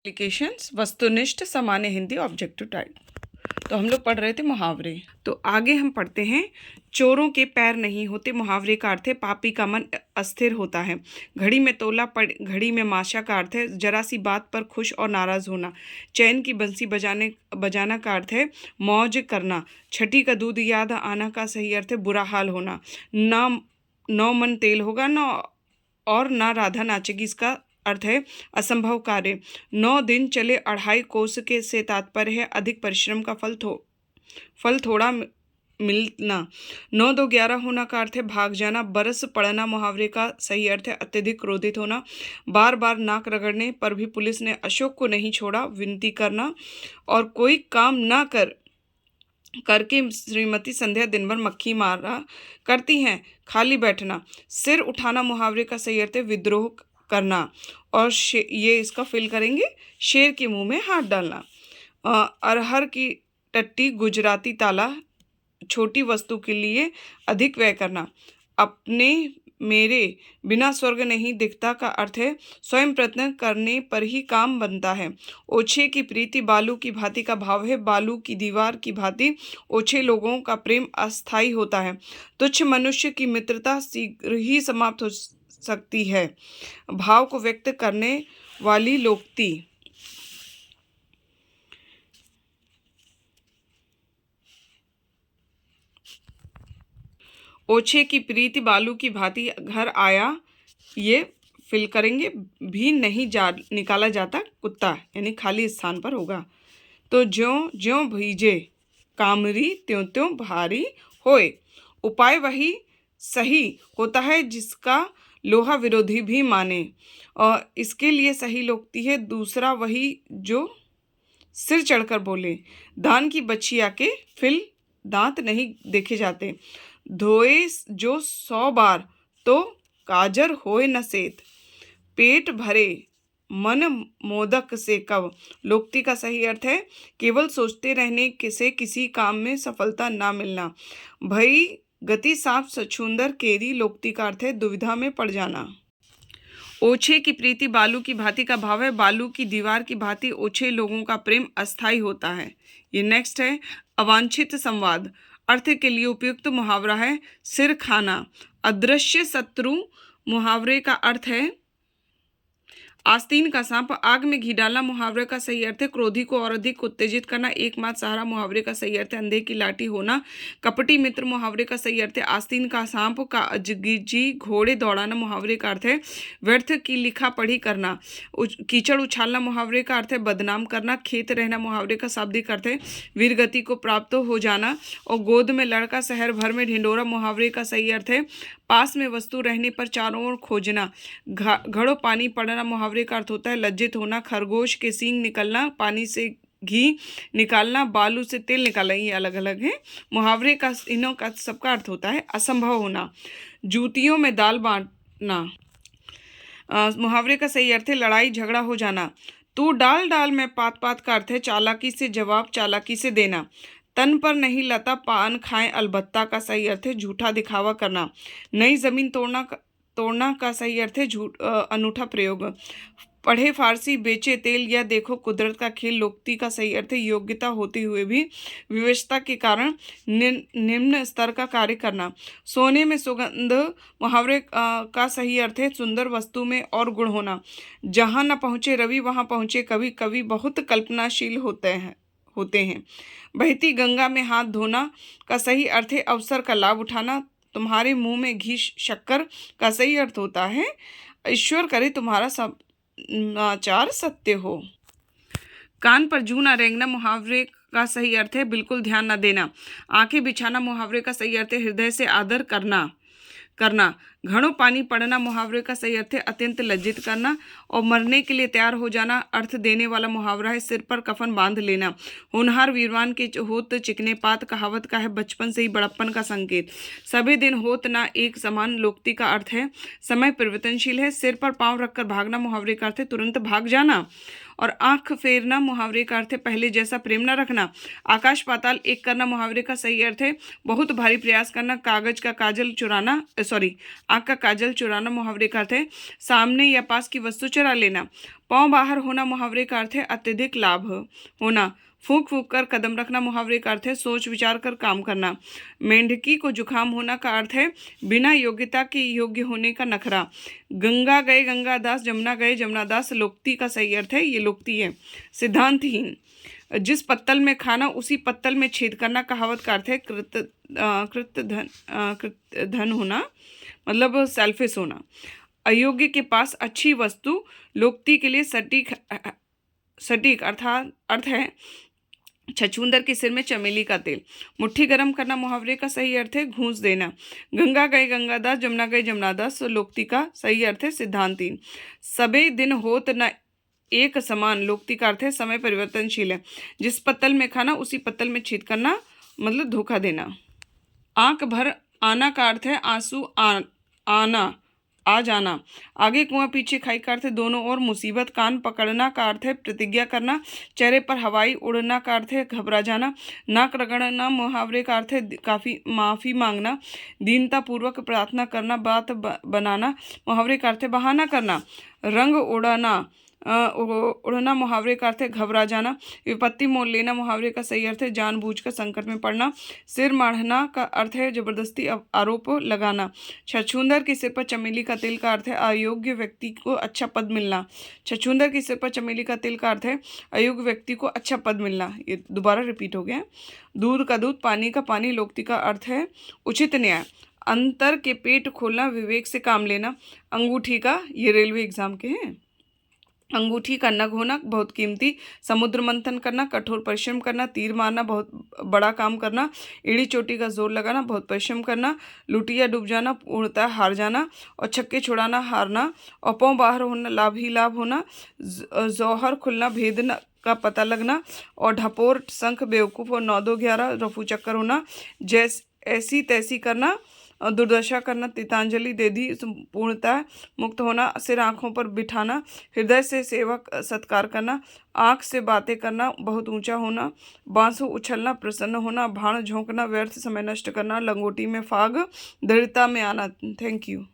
Applications वस्तुनिष्ठ सामान्य Hindi objective type. तो हम लोग पढ़ रहे थे मुहावरे। तो आगे हम पढ़ते हैं चोरों के पैर नहीं होते। मुहावरे का अर्थ है पापी का मन अस्थिर होता है। घड़ी में तोला पड़ घड़ी में माशा का अर्थ है जरा सी बात पर खुश और नाराज होना। चैन की बंसी बजाना का अर्थ है मौज करना। छठी का दूध याद आना का सही अर्थ है बुरा हाल होना। ना नौ मन तेल होगा ना और ना राधा नाचेगी, इसका अर्थ है असंभव कार्य। 9 दिन चले 2.5 कोस के से तात्पर्य है अधिक परिश्रम का फल थोड़ा मिलना। 9 2 11 होना का अर्थ है भाग जाना। बरस पड़ना मुहावरे का सही अर्थ है अत्यधिक क्रोधित होना। बार बार नाक रगड़ने पर भी पुलिस ने अशोक को नहीं छोड़ा, विनती करना। और कोई काम ना करके श्रीमती संध्या दिन भर मक्खी मारा करती हैं, खाली बैठना। सिर उठाना मुहावरे का सही अर्थ है विद्रोह करना। और ये इसका फिल करेंगे, शेर के मुंह में हाथ डालना। अरहर की टट्टी गुजराती ताला, छोटी वस्तु के लिए अधिक व्यय करना। अपने मेरे बिना स्वर्ग नहीं दिखता का अर्थ है स्वयं प्रयत्न करने पर ही काम बनता है। ओछे की प्रीति बालू की भांति का भाव है बालू की दीवार की भांति ओछे लोगों का प्रेम अस्थायी होता है। तुच्छ मनुष्य की मित्रता शीघ्र ही समाप्त हो सकती है। भाव को व्यक्त करने वाली लोकोक्ति। ओछे की प्रीति बालू की भांति घर आया, ये फिल करेंगे। भी नहीं निकाला जाता कुत्ता, यानी खाली स्थान पर होगा। तो ज्यों ज्यों भीजे कामरी त्यों त्यों भारी होए। उपाय वही सही होता है जिसका लोहा विरोधी भी माने। और इसके लिए सही लोकोक्ति है दूसरा वही जो सिर चढ़कर बोले। दान की बछिया के फिल दांत नहीं देखे जाते। धोए जो 100 बार तो काजर होए न सेत। पेट भरे मन मोदक से कव। लोकोक्ति का सही अर्थ है केवल सोचते रहने से किसी काम में सफलता ना मिलना। भई गति सांप सछुंदर केरी। लोकोक्ति का अर्थ है दुविधा में पड़ जाना। ओछे की प्रीति बालू की भांति का भाव है बालू की दीवार की भांति ओछे लोगों का प्रेम अस्थायी होता है। ये नेक्स्ट है अवांछित संवाद। अर्थ के लिए उपयुक्त मुहावरा है सिर खाना। अदृश्य शत्रु मुहावरे का अर्थ है आस्तीन का सांप। आग में घी डालना मुहावरे का सही अर्थ है क्रोधी को और अधिक उत्तेजित करना। एकमात्र सहारा मुहावरे का सही अर्थ है अंधे की लाठी होना। कपटी मित्र मुहावरे का सही अर्थ है आस्तीन का सांप का अजगी घोड़े दौड़ाना। मुहावरे का अर्थ है व्यर्थ की लिखा पढ़ी करना। कीचड़ उछालना मुहावरे का अर्थ है बदनाम करना। खेत रहना मुहावरे का शाब्दिक अर्थ है वीरगति को प्राप्त हो जाना। और गोद में लड़का शहर भर में ढिंडोरा मुहावरे का सही अर्थ है पास में वस्तु रहने पर चारों ओर खोजना। घड़ों पानी पड़ना मुहावरे का अर्थ होता है लज्जित होना। खरगोश के सींग निकलना, पानी से घी निकालना, बालू से तेल निकालना, ये अलग अलग है। मुहावरे का इन्हों का सबका अर्थ होता है असंभव होना। जूतियों में दाल बांटना मुहावरे का सही अर्थ है लड़ाई झगड़ा हो जाना। तू डाल डाल में पात पात का अर्थ है चालाकी से जवाब चालाकी से देना। तन पर नहीं लता पान खाएं अलबत्ता का सही अर्थ है झूठा दिखावा करना। नई जमीन तोड़ना का सही अर्थ है अनूठा प्रयोग। पढ़े फारसी बेचे तेल या देखो कुदरत का खेल। लोकोक्ति का सही अर्थ है योग्यता होते हुए भी विवशता के कारण निम्न स्तर का कार्य करना। सोने में सुगंध मुहावरे का सही अर्थ है सुंदर वस्तु में और गुण होना। जहाँ न पहुँचे रवि वहाँ पहुँचे कवि। कवि बहुत कल्पनाशील होते हैं। बहती गंगा में हाथ धोना का सही अर्थ है अवसर का लाभ उठाना। तुम्हारे मुंह में घी शक्कर का सही अर्थ होता है ईश्वर करे तुम्हारा समाचार सत्य हो। कान पर जूं ना रेंगना मुहावरे का सही अर्थ है बिल्कुल ध्यान न देना। आंखें बिछाना मुहावरे का सही अर्थ है हृदय से आदर करना। घड़ों पानी पड़ना मुहावरे का सही अर्थ है अत्यंत लज्जित करना। और मरने के लिए तैयार हो जाना अर्थ देने वाला मुहावरा है सिर पर कफन बांध लेना। होनहार वीरवान के होत चिकने पात कहावत का है बचपन से ही बड़प्पन का संकेत। सभी दिन होत ना एक समान। लोकोक्ति का अर्थ है समय परिवर्तनशील है। सिर पर पांव रखकर भागना मुहावरे का अर्थ है तुरंत भाग जाना। और आंख फेरना मुहावरे का अर्थ है पहले जैसा प्रेम न रखना। आकाश पाताल एक करना मुहावरे का सही अर्थ है बहुत भारी प्रयास करना। कागज का काजल चुराना आंख का काजल चुराना मुहावरे का अर्थ है सामने या पास की वस्तु चुरा लेना। पाँव बाहर होना मुहावरे का अर्थ है अत्यधिक लाभ होना। फूंक फूंक कर कदम रखना मुहावरे का अर्थ है सोच विचार कर काम करना। मेंढकी को जुकाम होना का अर्थ है बिना योग्यता के योग्य होने का नखरा। गंगा गए गंगादास जमुना गए जमुनादास लोक्ति का सही अर्थ है ये लोक्ति है। सिद्धांतहीन जिस पत्तल में खाना उसी पत्तल में छेद करना कहावत का अर्थ है कृत धन होना मतलब सेल्फिश होना। अयोग्य के पास अच्छी वस्तु लोक्ति के लिए सटीक अर्थात अर्थ है छछूंदर के सिर में चमेली का तेल। मुट्ठी गर्म करना मुहावरे का सही अर्थ है घूंस देना। गंगा गए गंगादास जमुना गए जमुनादास लोक्ति का सही अर्थ है सिद्धांतीन। सबे दिन होत न एक समान लोक्ति का अर्थ है समय परिवर्तनशील है। जिस पत्तल में खाना उसी पत्तल में छेद करना मतलब धोखा देना। आंख भर आना का अर्थ है आंसू आना आ जाना। आगे कुआं पीछे खाई का अर्थ है दोनों ओर मुसीबत। कान पकड़ना का अर्थ है प्रतिज्ञा करना। चेहरे पर हवाई उड़ना का अर्थ है घबरा जाना। नाक रगड़ना मुहावरे का अर्थ है काफ़ी माफ़ी मांगना। दीनता पूर्वक प्रार्थना करना। बात बनाना मुहावरे का अर्थ है बहाना करना। रंग उड़ना मुहावरे का अर्थ है घबरा जाना। विपत्ति मोल लेना मुहावरे का सही अर्थ है जानबूझकर संकट में पड़ना। सिर माढ़ना का अर्थ है जबरदस्ती आरोप लगाना। छछूंदर के सिर पर चमेली का तेल का अर्थ है अयोग्य व्यक्ति को अच्छा पद मिलना। छछूंदर के सिर पर चमेली का तेल का अर्थ है अयोग्य व्यक्ति को अच्छा पद मिलना। ये दोबारा रिपीट हो गया। दूध का दूध पानी का पानी लोक्ति का अर्थ है उचित न्याय। अंतर के पेट खोलना विवेक से काम लेना। अंगूठी का ये रेलवे एग्जाम के हैं। अंगूठी का नग होना बहुत कीमती। समुद्र मंथन करना कठोर परिश्रम करना। तीर मारना बहुत बड़ा काम करना। एड़ी चोटी का जोर लगाना बहुत परिश्रम करना। लुटिया डूब जाना पूर्णतः हार जाना। और छक्के छुड़ाना हारना। और पाँव बाहर होना लाभ ही लाभ होना। जौहर खुलना भेद का पता लगना। और ढपोर शंख बेवकूफ़ और 9 2 11 रफू चक्कर होना। ऐसी तैसी करना दुर्दशा करना। तितांजलि दे दी पूर्णतः मुक्त होना। सिर आँखों पर बिठाना। हृदय से सेवक सत्कार करना। आँख से बातें करना बहुत ऊंचा होना। बांसुर उछलना प्रसन्न होना। भाण झोंकना व्यर्थ समय नष्ट करना। लंगोटी में फाग दृढ़ता में आना। Thank you.